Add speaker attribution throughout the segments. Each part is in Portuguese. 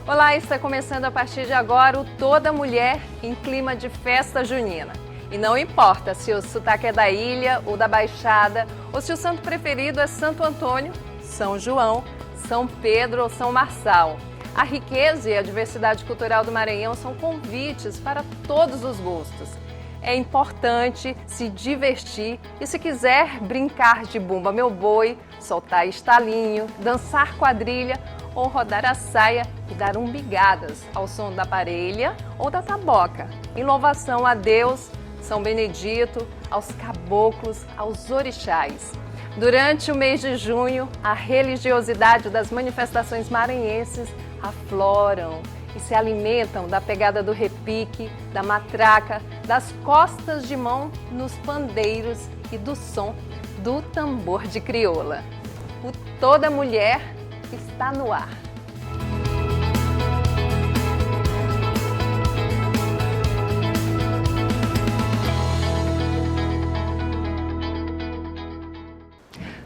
Speaker 1: Olá, está começando a partir de agora o Toda Mulher em clima de festa junina. E não importa se o sotaque é da ilha ou da Baixada, ou se o santo preferido é Santo Antônio, São João, São Pedro ou São Marçal. A riqueza e a diversidade cultural do Maranhão são convites para todos os gostos. É importante se divertir e, se quiser brincar de bumba meu boi, soltar estalinho, dançar quadrilha ou rodar a saia e dar umbigadas ao som da parelha ou da taboca. Em louvação a Deus, São Benedito, aos caboclos, aos orixás. Durante o mês de junho, a religiosidade das manifestações maranhenses afloram e se alimentam da pegada do repique, da matraca, das costas de mão nos pandeiros e do som do tambor de crioula. O Toda Mulher está no ar.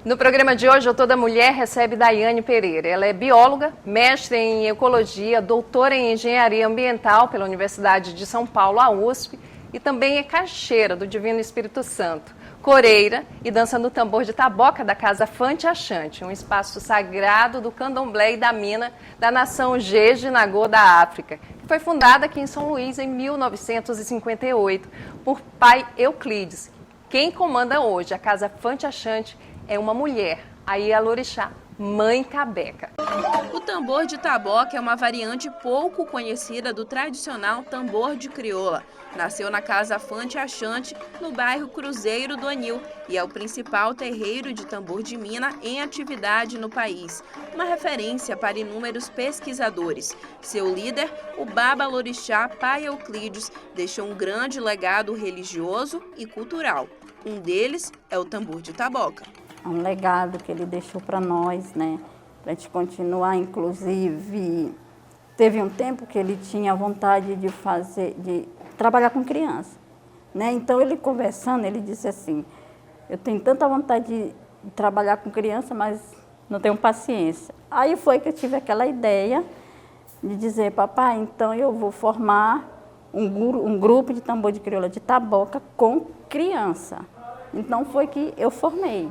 Speaker 1: No programa de hoje, o Toda Mulher recebe Daiane Pereira. Ela é bióloga, mestre em ecologia, doutora em engenharia ambiental pela Universidade de São Paulo, a USP, e também é caixeira do Divino Espírito Santo, coreira e dança no tambor de taboca da Casa Fante Achante, um espaço sagrado do candomblé e da mina da nação Jeje Nagô da África, que foi fundada aqui em São Luís em 1958 por pai Euclides. Quem comanda hoje a Casa Fante Achante é uma mulher, a Ialorixá, Mãe Cabeca.
Speaker 2: O tambor de taboca é uma variante pouco conhecida do tradicional tambor de crioula. Nasceu na Casa Fante Achante, no bairro Cruzeiro do Anil, e é o principal terreiro de tambor de mina em atividade no país. Uma referência para inúmeros pesquisadores. Seu líder, o Baba Lorixá Pai Euclides, deixou um grande legado religioso e cultural. Um deles é o tambor de taboca.
Speaker 3: É um legado que ele deixou para nós, né? Para a gente continuar, inclusive, teve um tempo que ele tinha vontade de trabalhar com criança, né? Então, ele conversando, ele disse assim, eu tenho tanta vontade de trabalhar com criança, mas não tenho paciência. Aí foi que eu tive aquela ideia de dizer, papai, então eu vou formar um grupo de tambor de crioula de taboca com criança. Então, foi que eu formei.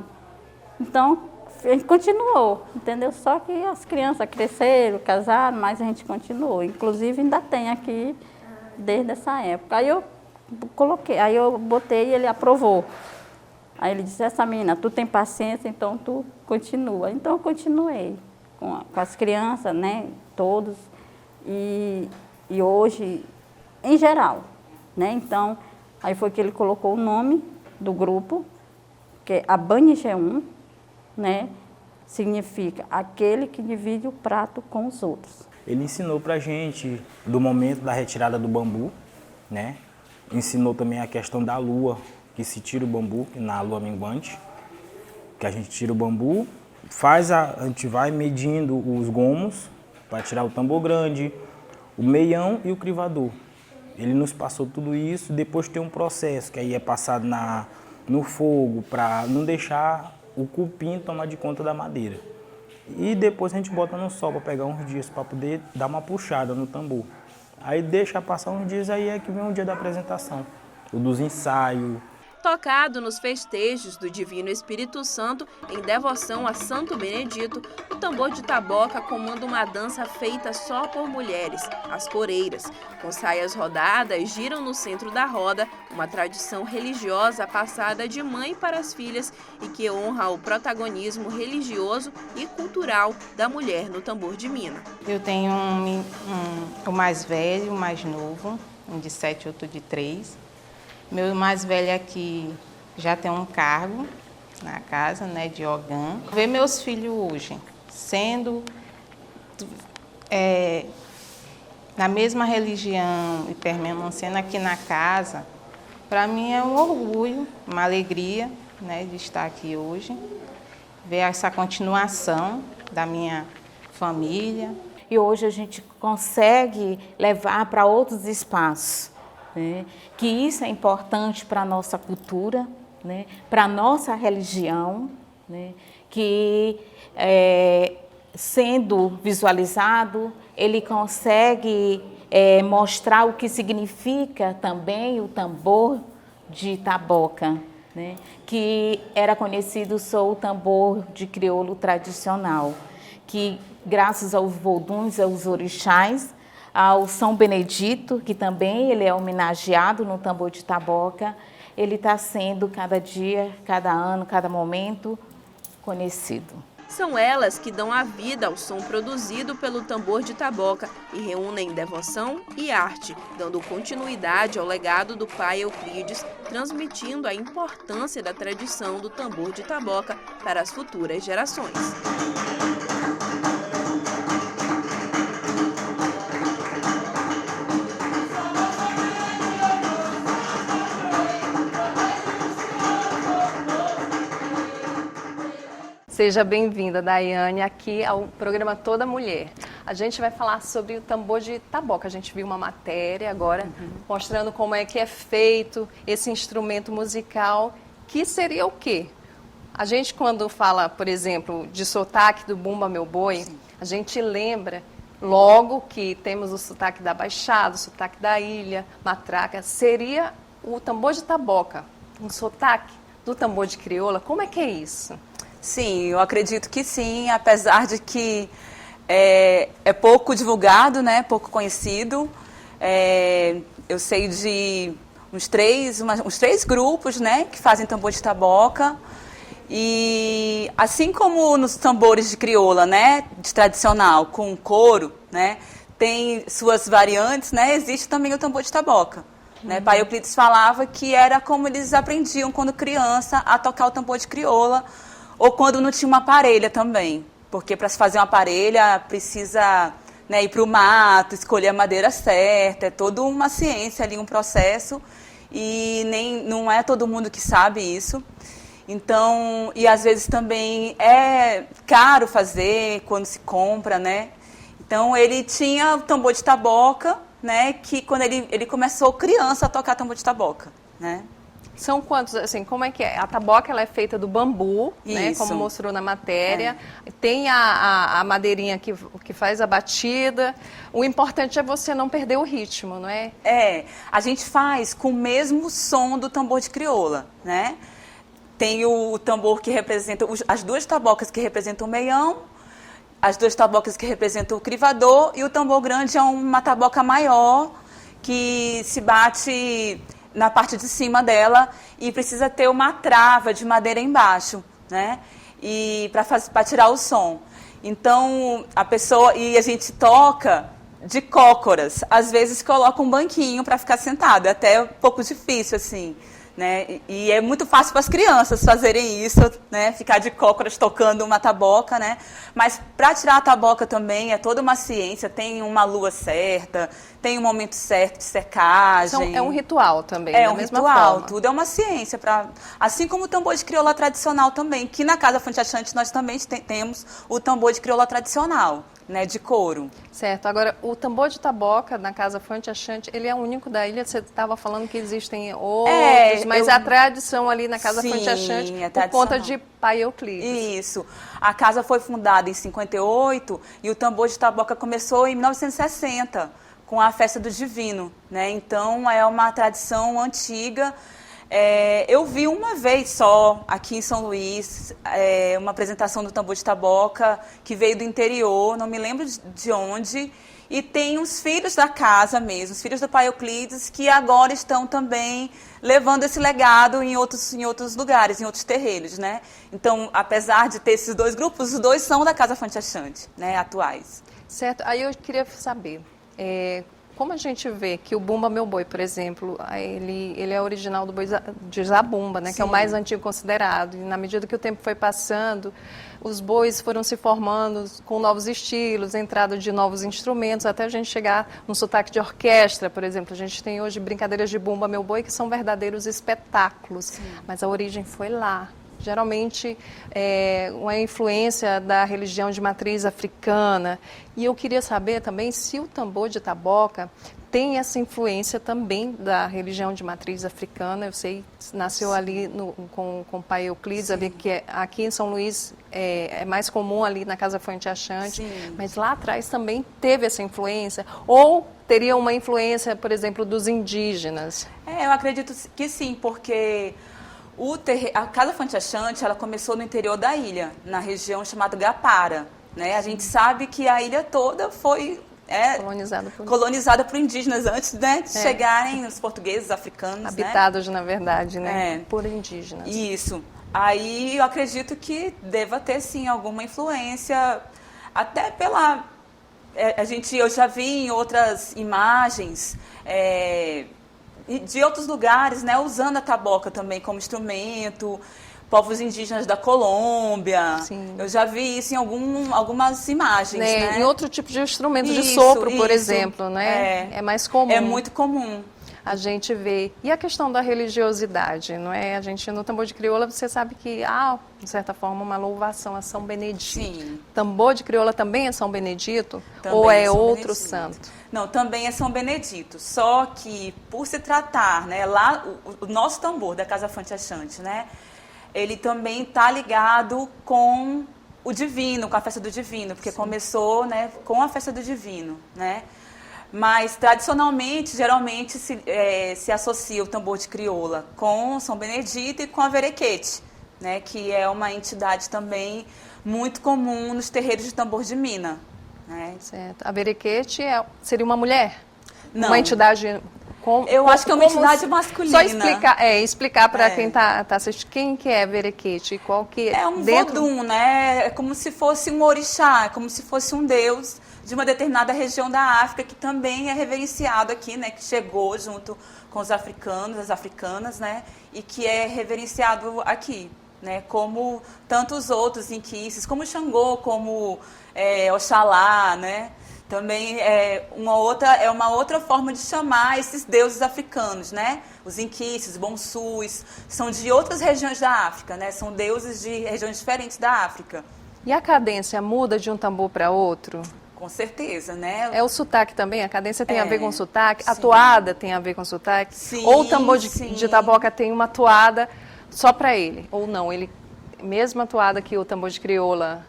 Speaker 3: Então, a gente continuou, entendeu? Só que as crianças cresceram, casaram, mas a gente continuou. Inclusive, ainda tem aqui desde essa época. Aí eu coloquei, aí eu botei e ele aprovou. Aí ele disse, essa menina, tu tem paciência, então tu continua. Então, eu continuei com as crianças, né, todos. E hoje, em geral, né? Então, aí foi que ele colocou o nome do grupo, que é Abane G1, né? Significa aquele que divide o prato com os outros.
Speaker 4: Ele ensinou pra gente do momento da retirada do bambu, né? Ensinou também a questão da lua, que se tira o bambu na lua minguante, que a gente tira o bambu, a gente vai medindo os gomos para tirar o tambor grande, o meião e o crivador. Ele nos passou tudo isso, depois tem um processo que aí é passado no fogo para não deixar o cupim tomar de conta da madeira. E depois a gente bota no sol para pegar uns dias para poder dar uma puxada no tambor. Aí deixa passar uns dias, aí é que vem o dia da apresentação, o dos ensaios.
Speaker 2: Tocado nos festejos do Divino Espírito Santo, em devoção a Santo Benedito, o tambor de taboca comanda uma dança feita só por mulheres, as coreiras. Com saias rodadas, giram no centro da roda, uma tradição religiosa passada de mãe para as filhas e que honra o protagonismo religioso e cultural da mulher no tambor de mina.
Speaker 5: Eu tenho o mais velho, o mais novo, um de 7 e outro de 3. Meu mais velho aqui já tem um cargo na casa, né, de Ogã. Ver meus filhos hoje sendo na mesma religião e permanecendo aqui na casa, para mim é um orgulho, uma alegria, né, de estar aqui hoje, ver essa continuação da minha família.
Speaker 6: E hoje a gente consegue levar para outros espaços, né? Que isso é importante para a nossa cultura, né? Para a nossa religião, né? Que sendo visualizado, ele consegue mostrar o que significa também o tambor de taboca, né? Que era conhecido só o tambor de crioulo tradicional, que graças aos voduns, aos orixás, ao São Benedito, que também ele é homenageado no tambor de taboca, ele está sendo cada dia, cada ano, cada momento conhecido.
Speaker 2: São elas que dão a vida ao som produzido pelo tambor de taboca e reúnem devoção e arte, dando continuidade ao legado do pai Euclides, transmitindo a importância da tradição do tambor de taboca para as futuras gerações.
Speaker 1: Seja bem-vinda, Daiane, aqui ao programa Toda Mulher. A gente vai falar sobre o tambor de taboca. A gente viu uma matéria agora mostrando como é que é feito esse instrumento musical, que seria o quê? A gente, quando fala, por exemplo, de sotaque do Bumba Meu Boi, a gente lembra logo que temos o sotaque da Baixada, o sotaque da ilha, matraca. Seria o tambor de taboca, um sotaque do tambor de crioula? Como é que é isso?
Speaker 7: Sim, eu acredito que sim, apesar de que é pouco divulgado, né, pouco conhecido. Eu sei de uns três grupos, né, que fazem tambor de taboca. E assim como nos tambores de crioula, né, de tradicional, com couro, né, tem suas variantes, né, existe também o tambor de taboca. Né? Pai Euclides falava que era como eles aprendiam quando criança a tocar o tambor de crioula, ou quando não tinha uma parelha também, porque para se fazer uma parelha precisa, né, ir para o mato, escolher a madeira certa, é toda uma ciência ali, um processo, e não é todo mundo que sabe isso. Então, e às vezes também é caro fazer quando se compra, né? Então ele tinha o tambor de taboca, né, que quando ele começou criança a tocar tambor de taboca, né?
Speaker 1: São quantos, assim, como é que é? A taboca, ela é feita do bambu, né, como mostrou na matéria. Tem a madeirinha que faz a batida. O importante é você não perder o ritmo, não é?
Speaker 7: A gente faz com o mesmo som do tambor de crioula, né? Tem o tambor que representa, as duas tabocas que representam o meião, as duas tabocas que representam o crivador, e o tambor grande é uma taboca maior que se bate na parte de cima dela e precisa ter uma trava de madeira embaixo, né? E para tirar o som. Então a gente toca de cócoras. Às vezes coloca um banquinho para ficar sentado, é até um pouco difícil assim, né? E é muito fácil para as crianças fazerem isso, né? Ficar de cócoras tocando uma taboca, né? Mas para tirar a taboca também é toda uma ciência, tem uma lua certa, tem um momento certo de secagem.
Speaker 1: Então, é um ritual também,
Speaker 7: da
Speaker 1: um
Speaker 7: mesma
Speaker 1: ritual,
Speaker 7: forma. Tudo é uma ciência, assim como o tambor de crioula tradicional também, que na Casa Fonte Achante nós também temos o tambor de crioula tradicional, né, de couro.
Speaker 1: Certo. Agora, o tambor de taboca na Casa Fonte Achante, ele é único da ilha? Você estava falando que existem outros, mas a tradição ali na Casa Fonte Achante, por conta de Pai Euclides.
Speaker 7: Isso. A casa foi fundada em 58 e o tambor de taboca começou em 1960, com a Festa do Divino, né? Então, é uma tradição antiga. Eu vi uma vez só, aqui em São Luís, uma apresentação do tambor de taboca, que veio do interior, não me lembro de onde, e tem os filhos da casa mesmo, os filhos do Pai Euclides, que agora estão também levando esse legado em outros lugares, em outros terreiros, né? Então, apesar de ter esses dois grupos, os dois são da Casa Fonte Achante, né, atuais.
Speaker 1: Certo. Aí eu queria saber, como a gente vê que o Bumba Meu Boi, por exemplo, ele é original do boi de Zabumba, né, que é o mais antigo considerado. E na medida que o tempo foi passando, os bois foram se formando com novos estilos, entrada de novos instrumentos, até a gente chegar no sotaque de orquestra, por exemplo. A gente tem hoje brincadeiras de Bumba Meu Boi que são verdadeiros espetáculos, mas a origem foi lá. geralmente uma influência da religião de matriz africana. E eu queria saber também se o tambor de taboca tem essa influência também da religião de matriz africana. Eu sei, nasceu ali com o pai Euclides, ali, que aqui em São Luís é mais comum ali na Casa Fonte Achante, mas lá atrás também teve essa influência, ou teria uma influência, por exemplo, dos indígenas?
Speaker 7: Eu acredito que sim, porque a Casa Fonte Achante, ela começou no interior da ilha, na região chamada Gapara, né? A gente sabe que a ilha toda foi colonizada por indígenas antes, né, de chegarem os portugueses, africanos,
Speaker 1: habitados, né? Na verdade, né? Por indígenas.
Speaker 7: Isso. Aí eu acredito que deva ter, sim, alguma influência, até pela... eu já vi em outras imagens de outros lugares, né, usando a taboca também como instrumento, povos indígenas da Colômbia. Sim. Eu já vi isso em algumas imagens, né?
Speaker 1: Em outro tipo de instrumento, de sopro, por exemplo, né? É mais comum.
Speaker 7: É muito comum.
Speaker 1: A gente vê. E a questão da religiosidade, não é? A gente, no tambor de crioula, você sabe que há, de certa forma, uma louvação a São Benedito. Sim. Tambor de crioula também é São Benedito? Também ou é outro santo?
Speaker 7: Não, também é São Benedito. Só que, por se tratar, né, lá, o nosso tambor da Casa Fonte Achante, né, ele também está ligado com o divino, com a festa do divino, porque começou, né, com a festa do divino, né? Mas, tradicionalmente, geralmente se associa o tambor de crioula com São Benedito e com a verequete, né, que é uma entidade também muito comum nos terreiros de tambor de mina. Né?
Speaker 1: Certo. A verequete seria uma mulher?
Speaker 7: Não.
Speaker 1: Uma entidade...
Speaker 7: Eu acho que é uma entidade masculina.
Speaker 1: Só explicar para quem está assistindo quem que é verequete e qual que
Speaker 7: é um vodum, né? É como se fosse um orixá, é como se fosse um deus de uma determinada região da África que também é reverenciado aqui, né? Que chegou junto com os africanos, as africanas, né? E que é reverenciado aqui, né? Como tantos outros inquices, como Xangô, como Oxalá, né? Também é uma outra forma de chamar esses deuses africanos, né? Os inquices, bonsus, são de outras regiões da África, né? São deuses de regiões diferentes da África.
Speaker 1: E a cadência muda de um tambor para outro?
Speaker 7: Com certeza, né?
Speaker 1: É o sotaque também? A cadência tem a ver com o sotaque? Sim. A toada tem a ver com o sotaque?
Speaker 7: Sim,
Speaker 1: ou o tambor de taboca tem uma toada só para ele? Ou não? Ele, mesma toada que o tambor de crioula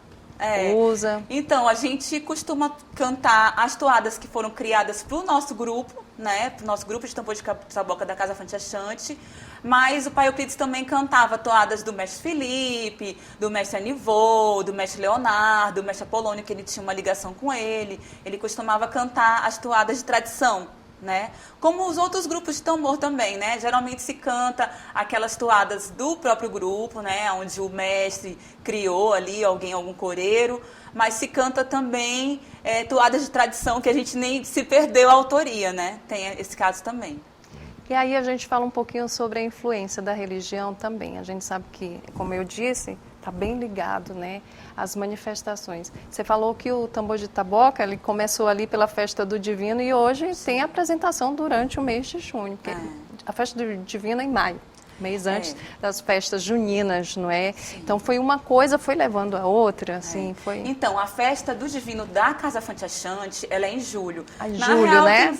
Speaker 1: usa?
Speaker 7: Então, a gente costuma cantar as toadas que foram criadas para o nosso grupo, né? Para o nosso grupo de tambor de taboca da Casa Fonte Achante. Mas o pai Euclides também cantava toadas do mestre Felipe, do mestre Anivô, do mestre Leonardo, do mestre Apolônio, que ele tinha uma ligação com ele. Ele costumava cantar as toadas de tradição, né? Como os outros grupos de tambor também, né? Geralmente se canta aquelas toadas do próprio grupo, né? Onde o mestre criou ali algum coreiro, mas se canta também toadas de tradição que a gente nem se perdeu a autoria, né? Tem esse caso também.
Speaker 1: E aí a gente fala um pouquinho sobre a influência da religião também. A gente sabe que, como eu disse, está bem ligado, né, às manifestações. Você falou que o tambor de taboca ele começou ali pela festa do Divino e hoje tem apresentação durante o mês de junho. A festa do Divino é em maio, mês antes das festas juninas, não é? Sim. Então foi uma coisa, foi levando a outra, assim, foi...
Speaker 7: Então, a festa do Divino da Casa Fonte Achante, ela é em julho.
Speaker 1: Na real, né?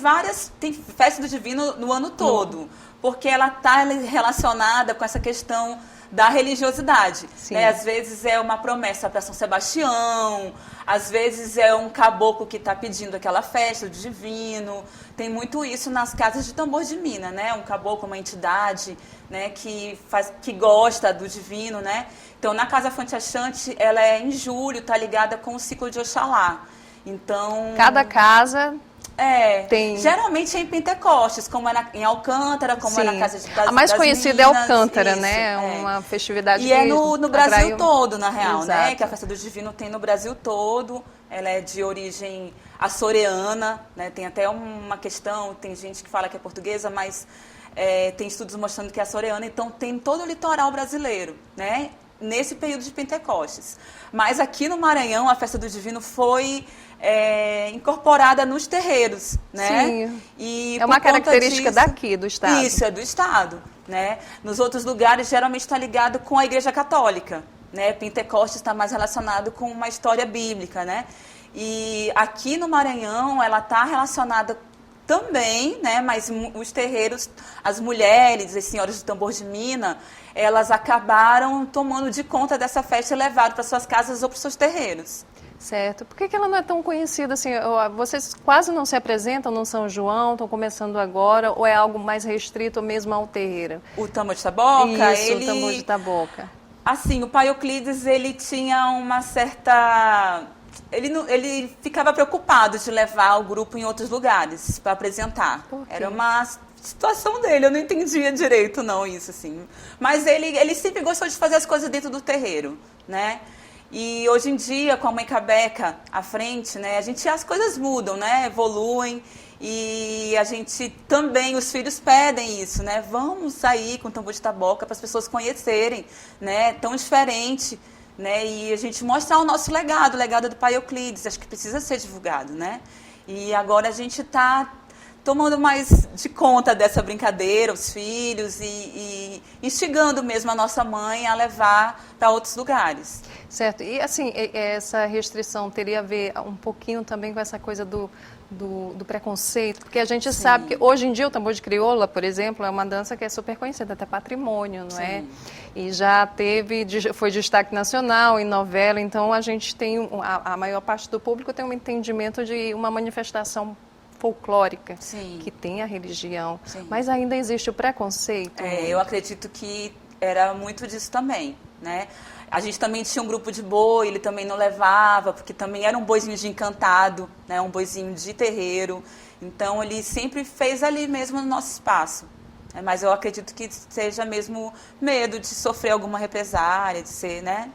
Speaker 7: Tem festa do Divino no ano todo, porque ela está relacionada com essa questão da religiosidade. Né? Às vezes é uma promessa para São Sebastião, às vezes é um caboclo que está pedindo aquela festa do divino. Tem muito isso nas casas de tambor de mina, né? Um caboclo, uma entidade, né, que gosta do divino, né? Então, na Casa Fonte Achante, ela é em julho, está ligada com o ciclo de Oxalá. Então...
Speaker 1: Cada casa... tem...
Speaker 7: Geralmente é em Pentecostes, como é em Alcântara, como é na Casa das
Speaker 1: A mais conhecida
Speaker 7: Minas,
Speaker 1: é Alcântara, né? Uma festividade
Speaker 7: e é no Brasil todo, na real,
Speaker 1: Exato.
Speaker 7: Né? Que a Festa do Divino tem no Brasil todo. Ela é de origem açoriana, né? Tem até uma questão, tem gente que fala que é portuguesa, mas tem estudos mostrando que é açoriana, então tem todo o litoral brasileiro, né? Nesse período de Pentecostes. Mas aqui no Maranhão, a Festa do Divino foi incorporada nos terreiros, né?
Speaker 1: Sim.
Speaker 7: E
Speaker 1: é uma característica daqui, do estado.
Speaker 7: Isso, é do estado. né? Nos outros lugares, geralmente está ligado com a Igreja Católica, né? Pentecostes está mais relacionado com uma história bíblica, né? E aqui no Maranhão, ela está relacionada também, né? Mas os terreiros, as mulheres, as senhoras do tambor de mina, elas acabaram tomando de conta dessa festa e levaram para suas casas ou para os seus terreiros.
Speaker 1: Certo. Por que ela não é tão conhecida assim? Vocês quase não se apresentam no São João, estão começando agora, ou é algo mais restrito mesmo ao terreiro?
Speaker 7: O tambor de taboca,
Speaker 1: Isso, o tambor de taboca.
Speaker 7: Assim, o pai Euclides, ele tinha uma certa... Ele ficava preocupado de levar o grupo em outros lugares para apresentar.
Speaker 1: Por quê?
Speaker 7: Era uma situação dele, eu não entendia direito não isso, assim. Mas ele sempre gostou de fazer as coisas dentro do terreiro, né? E hoje em dia, com a Mãe Cabeca à frente, né, as coisas mudam, né, evoluem, e a gente também, os filhos pedem isso, né, vamos sair com o tambor de taboca para as pessoas conhecerem, né, tão diferente, né, e a gente mostrar o nosso legado, o legado do pai Euclides, acho que precisa ser divulgado, né, e agora a gente está tomando mais de conta dessa brincadeira, os filhos, e instigando mesmo a nossa mãe a levar para outros lugares.
Speaker 1: Certo. E, assim, essa restrição teria a ver um pouquinho também com essa coisa do preconceito? Porque a gente sabe que hoje em dia o tambor de crioula, por exemplo, é uma dança que é super conhecida, até patrimônio, não é? E já foi destaque nacional em novela, então a gente tem, a maior parte do público tem um entendimento de uma manifestação folclórica, que tem a religião, mas ainda existe o preconceito.
Speaker 7: Eu acredito que era muito disso também, né? A gente também tinha um grupo de boi, ele também não levava, porque também era um boizinho de encantado, né? Um boizinho de terreiro, então ele sempre fez ali mesmo no nosso espaço. Mas eu acredito que seja mesmo medo de sofrer alguma represália, de ser, né?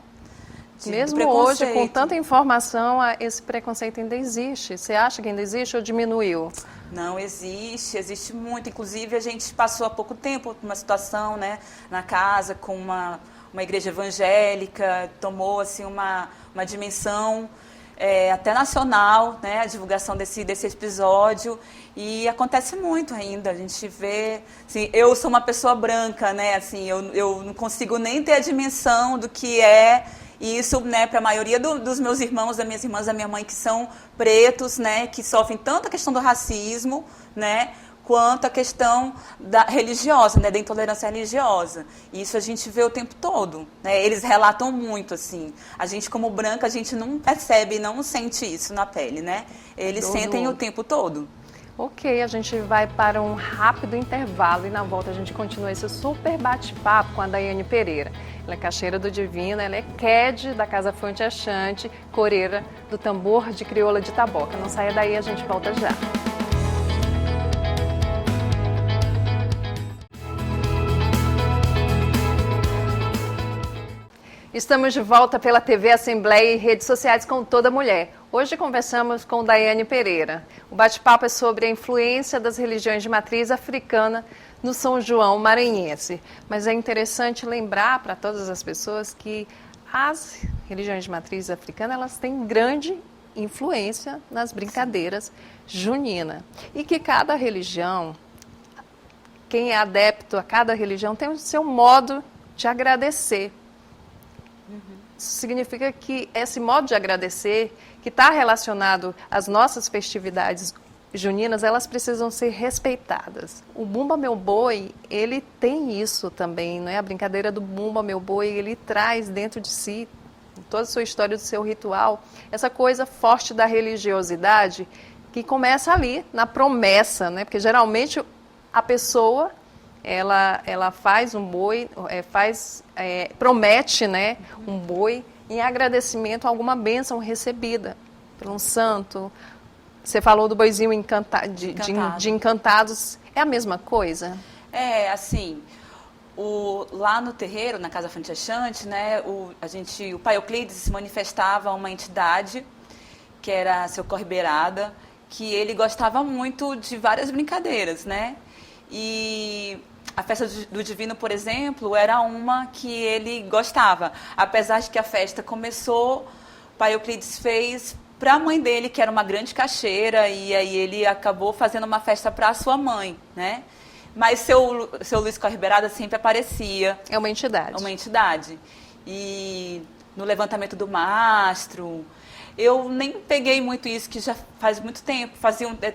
Speaker 1: Mesmo hoje, com tanta informação, esse preconceito ainda existe. Você acha que ainda existe ou diminuiu?
Speaker 7: Não, existe muito. Inclusive, a gente passou há pouco tempo por uma situação, né, na casa com uma igreja evangélica, tomou assim, uma dimensão até nacional, né, a divulgação desse episódio, e acontece muito ainda. A gente vê, assim, eu sou uma pessoa branca, né, assim, eu não consigo nem ter a dimensão do que é. E isso, né, para a maioria dos meus irmãos, das minhas irmãs, da minha mãe, que são pretos, né, que sofrem tanto a questão do racismo, né, quanto a questão religiosa, né, da intolerância religiosa. E isso a gente vê o tempo todo, né, eles relatam muito, assim. A gente, como branca, a gente não percebe, não sente isso na pele, né? Eles sentem o tempo todo.
Speaker 1: Ok, a gente vai para um rápido intervalo e na volta a gente continua esse super bate-papo com a Daiane Pereira. Ela é caixeira do Divino, ela é QED da Casa Fonte Achante, coreira do tambor de crioula de taboca. Não saia daí, a gente volta já. Estamos de volta pela TV Assembleia e redes sociais com Toda Mulher. Hoje conversamos com Daiane Pereira. O bate-papo é sobre a influência das religiões de matriz africana no São João maranhense. Mas é interessante lembrar para todas as pessoas que as religiões de matriz africana, elas têm grande influência nas brincadeiras juninas. E que cada religião, quem é adepto a cada religião, tem o seu modo de agradecer. Isso significa que esse modo de agradecer, que está relacionado às nossas festividades juninas, elas precisam ser respeitadas. O Bumba Meu Boi, ele tem isso também, não é? A brincadeira do Bumba Meu Boi, ele traz dentro de si, toda a sua história, do seu ritual, essa coisa forte da religiosidade que começa ali, na promessa, né? Porque geralmente a pessoa... Ela faz um boi, promete, né, um boi em agradecimento a alguma bênção recebida por um santo. Você falou do boizinho de encantados. É a mesma coisa?
Speaker 7: Assim, lá no terreiro, na Casa Fonte Achante, né, o pai Euclides se manifestava uma entidade, que era seu Corbeirada, que ele gostava muito de várias brincadeiras, né? E a festa do Divino, por exemplo, era uma que ele gostava. Apesar de que a festa começou, o pai Euclides fez para a mãe dele, que era uma grande caixeira, e aí ele acabou fazendo uma festa para a sua mãe, né? Mas seu Luiz Corriberada sempre aparecia.
Speaker 1: É uma entidade.
Speaker 7: É uma entidade. E no levantamento do mastro, eu nem peguei muito isso, que já faz muito tempo.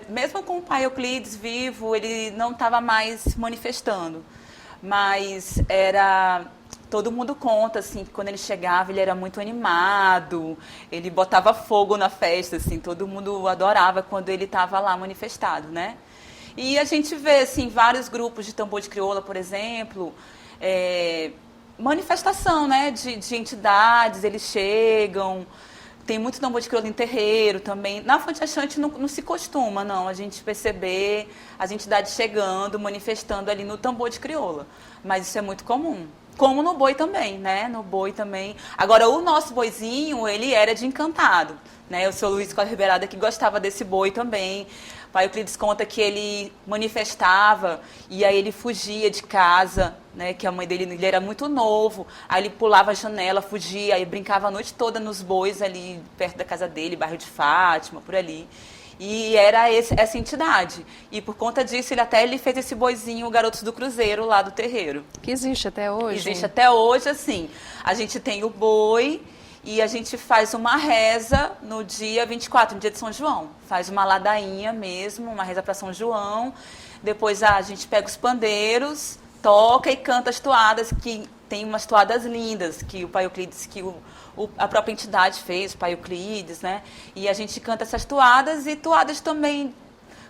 Speaker 7: Mesmo com o pai Euclides vivo, ele não estava mais manifestando. Mas todo mundo conta, assim, que quando ele chegava, ele era muito animado, ele botava fogo na festa, assim, todo mundo adorava quando ele estava lá manifestado, né? E a gente vê, assim, vários grupos de tambor de crioula, por exemplo, manifestação, né, de entidades, eles chegam, tem muito tambor de crioula em terreiro também. Na Fonte Achante não se costuma, não, a gente perceber as entidades chegando, manifestando ali no tambor de crioula, mas isso é muito comum. Como no boi também, né? No boi também. Agora, o nosso boizinho, ele era de encantado, né? O seu Luiz Corriberada que gostava desse boi também. O pai Euclides conta que ele manifestava e aí ele fugia de casa, né? Que a mãe dele, ele era muito novo. Aí ele pulava a janela, fugia, aí brincava a noite toda nos bois ali perto da casa dele, bairro de Fátima, por ali. E era essa entidade. E por conta disso, ele fez esse boizinho, o Garotos do Cruzeiro, lá do terreiro.
Speaker 1: Que existe até hoje.
Speaker 7: Existe até hoje, assim. A gente tem o boi e a gente faz uma reza no dia 24, no dia de São João. Faz uma ladainha mesmo, uma reza para São João. Depois a gente pega os pandeiros, toca e canta as toadas, que tem umas toadas lindas, que o pai Euclides, a própria entidade fez, o pai Euclides, né? E a gente canta essas toadas e toadas também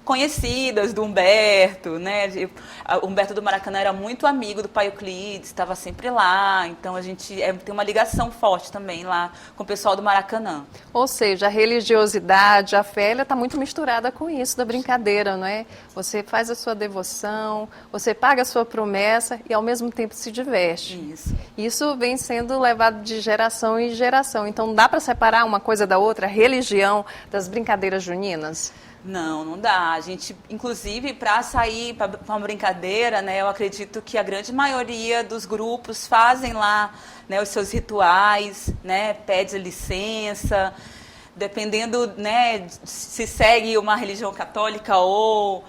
Speaker 7: conhecidas do Humberto, né? O Humberto do Maracanã era muito amigo do pai Euclides, estava sempre lá, então a gente tem uma ligação forte também lá com o pessoal do Maracanã.
Speaker 1: Ou seja, a religiosidade, a fé, ela está muito misturada com isso da brincadeira, não é? Você faz a sua devoção, você paga a sua promessa e ao mesmo tempo se diverte.
Speaker 7: Isso.
Speaker 1: Isso vem sendo levado de geração em geração. Então dá para separar uma coisa da outra, a religião das brincadeiras juninas?
Speaker 7: Não dá. A gente, inclusive, para sair para uma brincadeira, né, eu acredito que a grande maioria dos grupos fazem lá, né, os seus rituais, né, pede licença, dependendo, né, se segue uma religião católica ou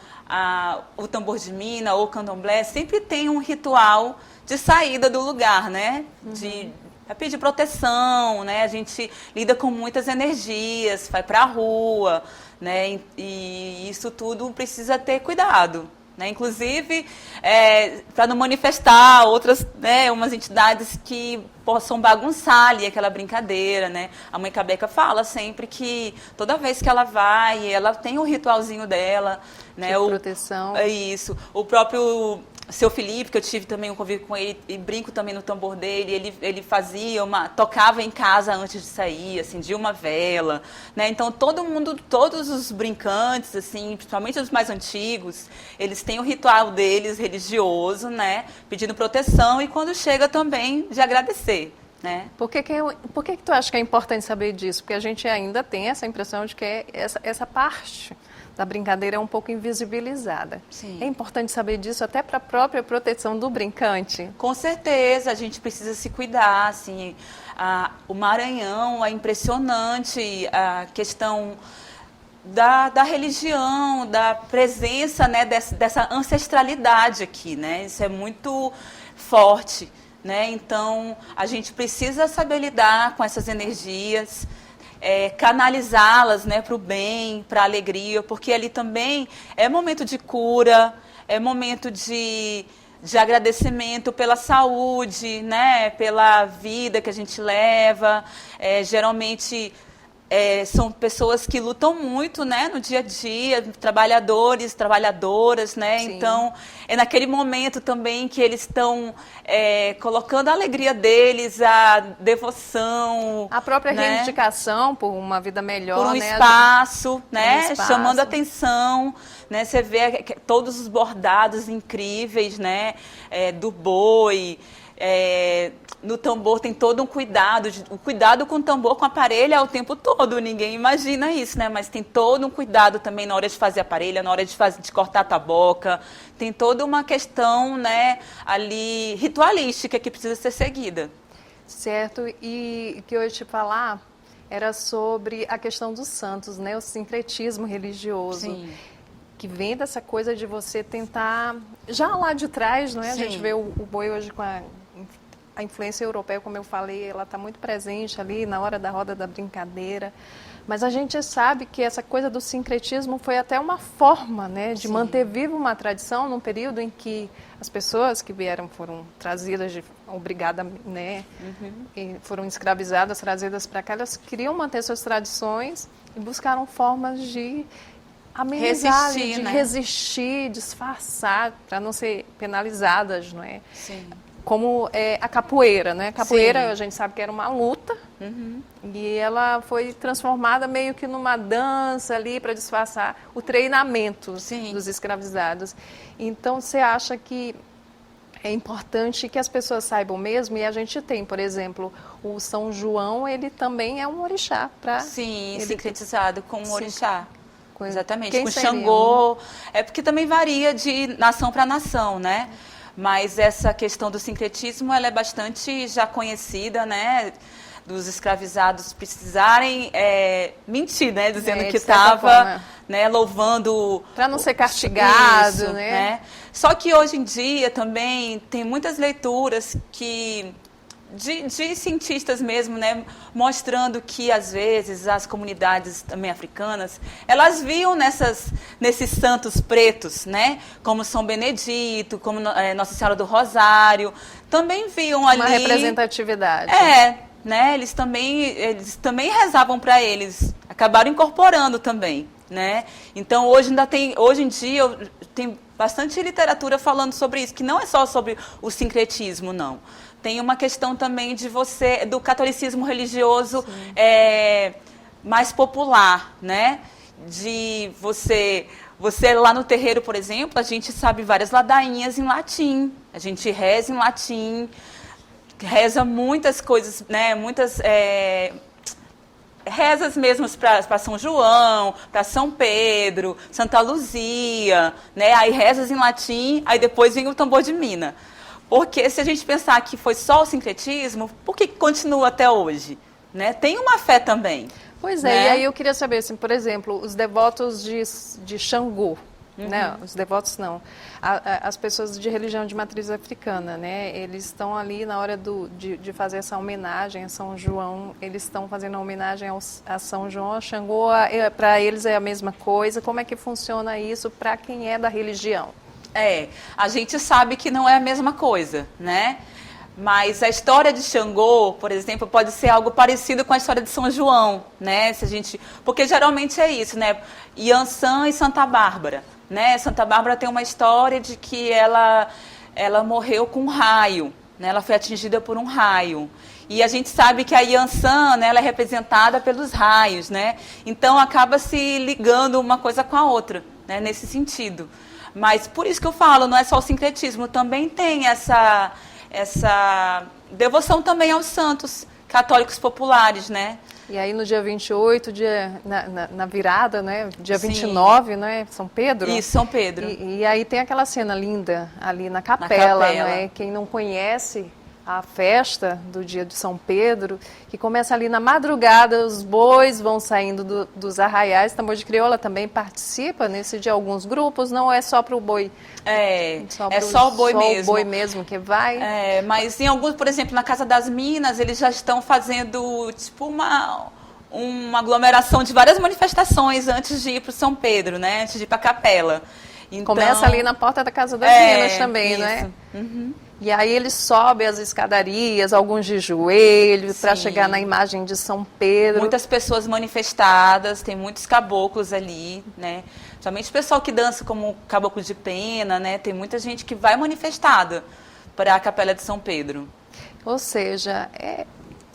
Speaker 7: o tambor de mina ou o candomblé, sempre tem um ritual de saída do lugar, né, para pedir proteção, né, a gente lida com muitas energias, vai para a rua, né? E isso tudo precisa ter cuidado, né? Inclusive, para não manifestar outras, né, umas entidades que possam bagunçar ali aquela brincadeira, né? A mãe Cabeca fala sempre que toda vez que ela vai, ela tem o ritualzinho dela, né?
Speaker 1: De proteção.
Speaker 7: É isso. O próprio seu Felipe, que eu tive também um convívio com ele e brinco também no tambor dele, ele tocava em casa antes de sair, acendia uma vela, né? Então todos os brincantes, assim, principalmente os mais antigos, eles têm o ritual deles religioso, né? Pedindo proteção e quando chega também de agradecer, né?
Speaker 1: Por que tu acha que é importante saber disso? Porque a gente ainda tem essa impressão de que essa parte da brincadeira é um pouco invisibilizada.
Speaker 7: Sim.
Speaker 1: É importante saber disso até para a própria proteção do brincante.
Speaker 7: Com certeza, a gente precisa se cuidar, assim, o Maranhão é impressionante, a questão da religião, da presença, né, dessa ancestralidade aqui, né, isso é muito forte, né, então a gente precisa saber lidar com essas energias, canalizá-las, né, para o bem, para a alegria, porque ali também é momento de cura, é momento de agradecimento pela saúde, né, pela vida que a gente leva. Geralmente são pessoas que lutam muito, né, no dia a dia, trabalhadores, trabalhadoras, né?
Speaker 1: Sim.
Speaker 7: Então é naquele momento também que eles estão colocando a alegria deles, a devoção,
Speaker 1: A própria
Speaker 7: né?
Speaker 1: reivindicação por uma vida melhor,
Speaker 7: Por um
Speaker 1: né?
Speaker 7: espaço, né?
Speaker 1: Um espaço.
Speaker 7: Chamando atenção, né? Você vê todos os bordados incríveis, né? Do boi. No tambor tem todo um cuidado, o cuidado com o tambor, com a parelha o tempo todo, ninguém imagina isso, né? Mas tem todo um cuidado também na hora de fazer a parelha, na hora de cortar a taboca, tem toda uma questão, né, ali ritualística que precisa ser seguida.
Speaker 1: Certo, e o que eu ia te falar era sobre a questão dos santos, né? O sincretismo religioso.
Speaker 7: Sim.
Speaker 1: que vem dessa coisa de você tentar, já lá de trás, não é? A gente vê o boi hoje com a influência europeia, como eu falei, ela está muito presente ali na hora da roda da brincadeira. Mas a gente sabe que essa coisa do sincretismo foi até uma forma, né, de manter viva uma tradição num período em que as pessoas que vieram foram trazidas, obrigadas, né, e foram escravizadas, trazidas para cá, elas queriam manter suas tradições e buscaram formas de amenizar,
Speaker 7: resistir,
Speaker 1: de
Speaker 7: né?
Speaker 1: resistir, disfarçar, para não ser penalizadas, não é?
Speaker 7: Sim.
Speaker 1: Como a capoeira, né? Capoeira,
Speaker 7: Sim.
Speaker 1: a gente sabe que era uma luta, e ela foi transformada meio que numa dança ali para disfarçar o treinamento dos escravizados. Então, você acha que é importante que as pessoas saibam mesmo, e a gente tem, por exemplo, o São João, ele também é um orixá.
Speaker 7: Sim, sincretizado com o orixá. Exatamente,
Speaker 1: Quem
Speaker 7: com
Speaker 1: seria?
Speaker 7: Xangô. É porque também varia de nação para nação, né? Mas essa questão do sincretismo, ela é bastante já conhecida, né? Dos escravizados precisarem mentir, né? Dizendo que estava, né, louvando...
Speaker 1: Para não ser castigado,
Speaker 7: isso,
Speaker 1: né?
Speaker 7: Só que hoje em dia também tem muitas leituras que... De cientistas mesmo, né, mostrando que, às vezes, as comunidades também africanas, elas viam nesses santos pretos, né, como São Benedito, como Nossa Senhora do Rosário, também viam ali...
Speaker 1: Uma representatividade.
Speaker 7: Né, eles também rezavam para eles, acabaram incorporando também, né. Então, hoje em dia, tem bastante literatura falando sobre isso, que não é só sobre o sincretismo, não. Tem uma questão também do catolicismo religioso mais popular, né? De você lá no terreiro, por exemplo, a gente sabe várias ladainhas em latim, a gente reza em latim, reza muitas coisas, né? Muitas rezas mesmo para São João, para São Pedro, Santa Luzia, né? Aí rezas em latim, aí depois vem o tambor de mina. Porque se a gente pensar que foi só o sincretismo, por que continua até hoje? Né? Tem uma fé também.
Speaker 1: Pois é,
Speaker 7: né?
Speaker 1: E aí eu queria saber, assim, por exemplo, os devotos de Xangô, né? Os devotos não, as pessoas de religião de matriz africana, né? Eles estão ali na hora de fazer essa homenagem a São João, eles estão fazendo a homenagem a São João, a Xangô, para eles é a mesma coisa. Como é que funciona isso para quem é da religião?
Speaker 7: A gente sabe que não é a mesma coisa, né? Mas a história de Xangô, por exemplo, pode ser algo parecido com a história de São João, né? Porque geralmente é isso, né? Iansã e Santa Bárbara, né? Santa Bárbara tem uma história de que ela morreu com um raio, né? Ela foi atingida por um raio. E a gente sabe que a Iansã, né, ela é representada pelos raios, né? Então acaba se ligando uma coisa com a outra, né? Nesse sentido. Mas por isso que eu falo, não é só o sincretismo, também tem essa devoção também aos santos católicos populares, né?
Speaker 1: E aí no dia 28, na virada, né? Dia 29, né? São Pedro?
Speaker 7: Isso, São Pedro.
Speaker 1: E aí tem aquela cena linda ali na capela, né? Quem não conhece a festa do dia de São Pedro, que começa ali na madrugada, os bois vão saindo dos arraiais. Tambor de Crioula também participa nesse dia, alguns grupos, não é só para o boi.
Speaker 7: Só o boi mesmo.
Speaker 1: O boi mesmo que vai.
Speaker 7: Mas em alguns, por exemplo, na Casa das Minas, eles já estão fazendo tipo uma aglomeração de várias manifestações antes de ir para o São Pedro, né? Antes de ir para a capela. Então,
Speaker 1: começa ali na porta da Casa das Minas também,
Speaker 7: isso.
Speaker 1: Né? E aí eles sobem as escadarias, alguns de joelhos, para chegar na imagem de São Pedro.
Speaker 7: Muitas pessoas manifestadas, tem muitos caboclos ali, né? Somente o pessoal que dança como caboclo de pena, né? Tem muita gente que vai manifestada para a Capela de São Pedro.
Speaker 1: Ou seja,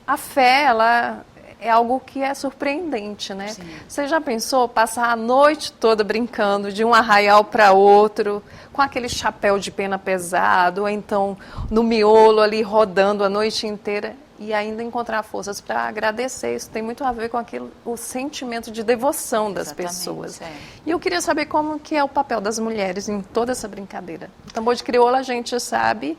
Speaker 1: a fé, ela é algo que é surpreendente, né?
Speaker 7: Sim.
Speaker 1: Você já pensou passar a noite toda brincando de um arraial para outro, com aquele chapéu de pena pesado, ou então no miolo ali rodando a noite inteira e ainda encontrar forças para agradecer? Isso tem muito a ver com o sentimento de devoção das pessoas. E eu queria saber como que é o papel das mulheres em toda essa brincadeira. O tambor de crioula a gente sabe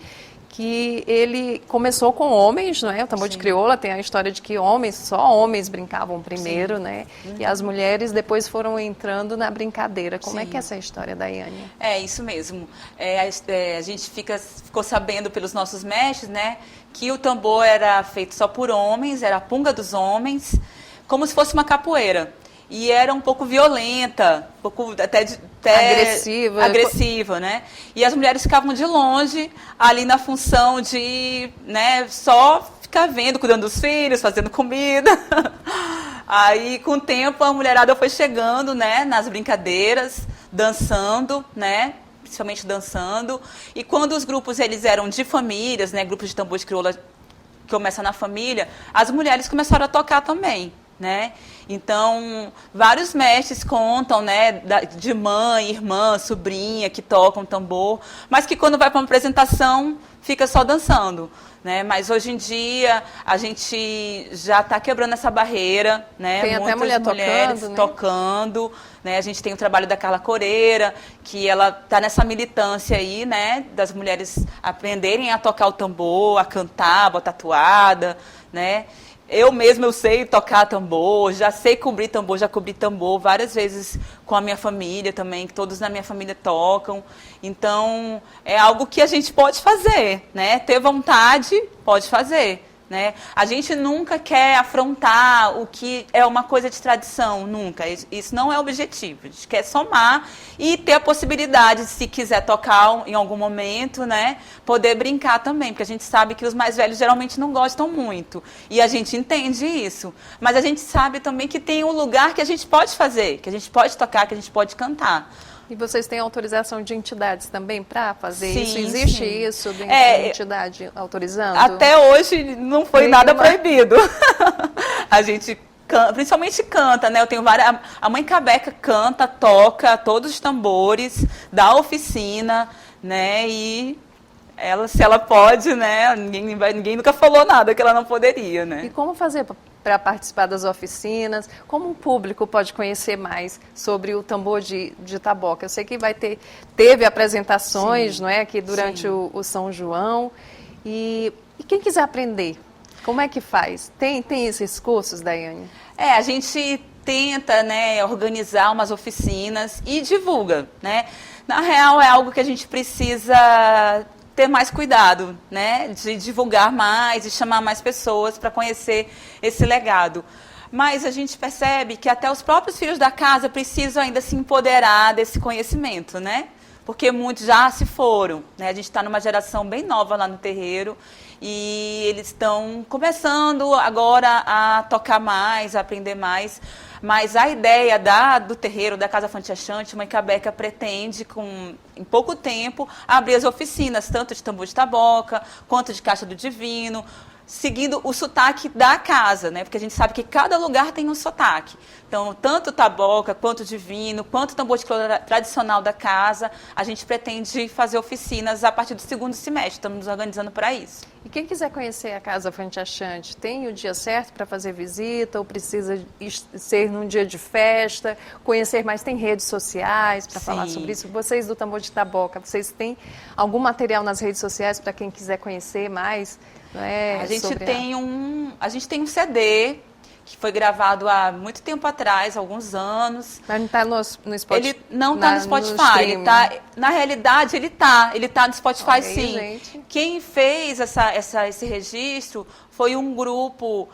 Speaker 1: que ele começou com homens, não é? O tambor de crioula tem a história de que só homens brincavam primeiro, né? E as mulheres depois foram entrando na brincadeira. Como é que é essa história, Daiane?
Speaker 7: É isso mesmo. A gente ficou sabendo pelos nossos mestres, né, que o tambor era feito só por homens, era a punga dos homens, como se fosse uma capoeira. E era um pouco violenta, um pouco até agressiva, né? E as mulheres ficavam de longe, ali na função de, né, só ficar vendo, cuidando dos filhos, fazendo comida. Aí, com o tempo, a mulherada foi chegando, né, nas brincadeiras, dançando, né? Principalmente dançando. E quando os grupos eles eram de famílias, né, grupos de tambor de crioula que começam na família, as mulheres começaram a tocar também, né? Então, vários mestres contam, né, de mãe, irmã, sobrinha que tocam tambor, mas que quando vai para uma apresentação fica só dançando, né? Mas hoje em dia a gente já está quebrando essa barreira, né?
Speaker 1: Tem até
Speaker 7: muitas mulheres tocando, né? A gente tem o trabalho da Carla Coreira, que ela está nessa militância aí, né, das mulheres aprenderem a tocar o tambor, a cantar, botar toada, né? Eu sei tocar tambor, já sei cobrir tambor, já cobri tambor várias vezes com a minha família também, que todos na minha família tocam. Então, é algo que a gente pode fazer, né? Ter vontade, pode fazer, né? A gente nunca quer afrontar o que é uma coisa de tradição, nunca. Isso não é o objetivo. A gente quer somar e ter a possibilidade, se quiser tocar em algum momento, né, poder brincar também, porque a gente sabe que os mais velhos geralmente não gostam muito. E a gente entende isso. Mas a gente sabe também que tem um lugar que a gente pode fazer, que a gente pode tocar, que a gente pode cantar.
Speaker 1: E vocês têm autorização de entidades também para fazer
Speaker 7: Sim,
Speaker 1: isso? Existe
Speaker 7: sim.
Speaker 1: isso dentro da entidade autorizando?
Speaker 7: Até hoje não foi nada proibido. A gente principalmente canta, né? Eu tenho várias. A mãe Cabeca canta, toca todos os tambores, dá oficina, né? E se ela pode, né? Ninguém nunca falou nada que ela não poderia, né?
Speaker 1: E como fazer para participar das oficinas? Como o público pode conhecer mais sobre o tambor de taboca? Eu sei que teve apresentações,
Speaker 7: Sim.
Speaker 1: não é, aqui durante o São João. E quem quiser aprender, como é que faz? Tem esses cursos, Daiane?
Speaker 7: A gente tenta, né, organizar umas oficinas e divulga, né? Na real, é algo que a gente precisa ter mais cuidado, né, de divulgar mais e chamar mais pessoas para conhecer esse legado. Mas a gente percebe que até os próprios filhos da casa precisam ainda se empoderar desse conhecimento, né? Porque muitos já se foram, né? A gente está numa geração bem nova lá no terreiro e eles estão começando agora a tocar mais, a aprender mais. Mas a ideia do terreiro, da Casa Fante Achante, Mãe Cabeca pretende, em pouco tempo, abrir as oficinas, tanto de tambor de taboca, quanto de caixa do divino, seguindo o sotaque da casa, né? Porque a gente sabe que cada lugar tem um sotaque. Então, tanto taboca, quanto divino, quanto tambor de crioula tradicional da casa, a gente pretende fazer oficinas a partir do segundo semestre. Estamos nos organizando para isso.
Speaker 1: E quem quiser conhecer a Casa Fante Achante, tem o dia certo para fazer visita ou precisa ser num dia de festa, conhecer mais? Tem redes sociais para falar sobre isso? Vocês do Tambor de Taboca, vocês têm algum material nas redes sociais para quem quiser conhecer mais?
Speaker 7: A gente tem um CD que foi gravado há muito tempo atrás, alguns anos.
Speaker 1: Mas não está no Spotify?
Speaker 7: Ele não está no Spotify. Na realidade, ele tá no Spotify, sim. Gente. Quem fez esse registro foi um grupo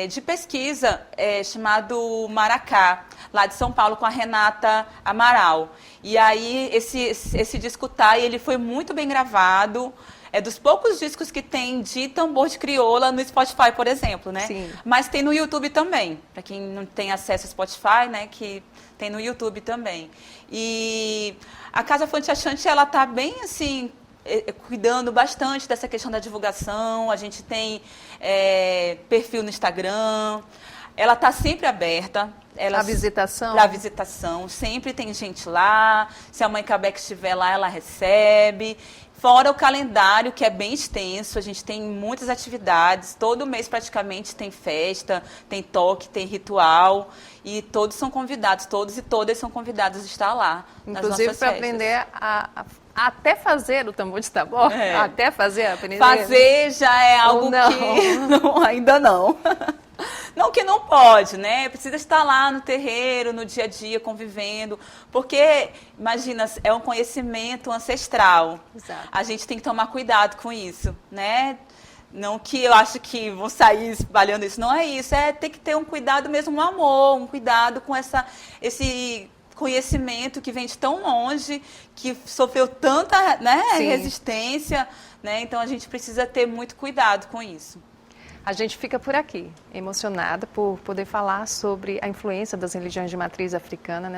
Speaker 7: de pesquisa chamado Maracá, lá de São Paulo, com a Renata Amaral. E aí, esse disco ele foi muito bem gravado. É dos poucos discos que tem de tambor de crioula no Spotify, por exemplo, né?
Speaker 1: Sim.
Speaker 7: Mas tem no YouTube também, para quem não tem acesso ao Spotify, né? Que tem no YouTube também. E a Casa Fante Achante, ela tá bem assim, cuidando bastante dessa questão da divulgação. A gente tem perfil no Instagram. Ela está sempre aberta.
Speaker 1: A visitação?
Speaker 7: Para a visitação. Sempre tem gente lá. Se a Mãe Cabeca estiver lá, ela recebe. Fora o calendário, que é bem extenso, a gente tem muitas atividades, todo mês praticamente tem festa, tem toque, tem ritual, e todos são convidados, todos e todas são convidados a estar lá, nas
Speaker 1: Inclusive
Speaker 7: nossas
Speaker 1: para
Speaker 7: festas.
Speaker 1: aprender a até fazer o tambor de tabor, até aprender.
Speaker 7: Fazer já é algo
Speaker 1: Ou não?
Speaker 7: que não, ainda não. Não que não pode, né? Precisa estar lá no terreiro, no dia a dia, convivendo. Porque, imagina, é um conhecimento ancestral.
Speaker 1: Exato.
Speaker 7: A gente tem que tomar cuidado com isso, né? Não que eu acho que vou sair espalhando isso, não é isso. É ter que ter um cuidado mesmo no amor, um cuidado com esse conhecimento que vem de tão longe, que sofreu tanta, né, resistência, né? Então a gente precisa ter muito cuidado com isso.
Speaker 1: A gente fica por aqui, emocionada por poder falar sobre a influência das religiões de matriz africana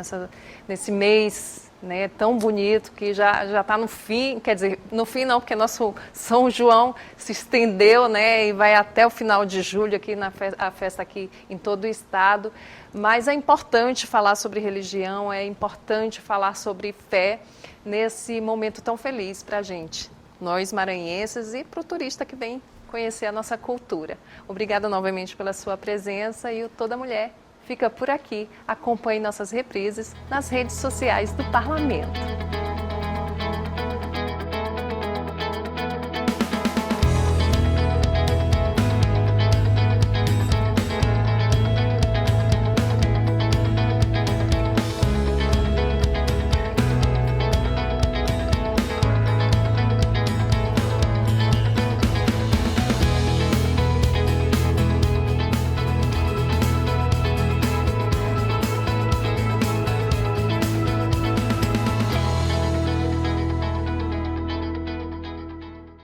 Speaker 1: nesse mês, né, tão bonito, que já está no fim, quer dizer, no fim não, porque nosso São João se estendeu, né, e vai até o final de julho aqui a festa aqui em todo o estado. Mas é importante falar sobre religião, é importante falar sobre fé nesse momento tão feliz para a gente, nós maranhenses e para o turista que vem conhecer a nossa cultura. Obrigada novamente pela sua presença e o Toda Mulher fica por aqui. Acompanhe nossas reprises nas redes sociais do Parlamento.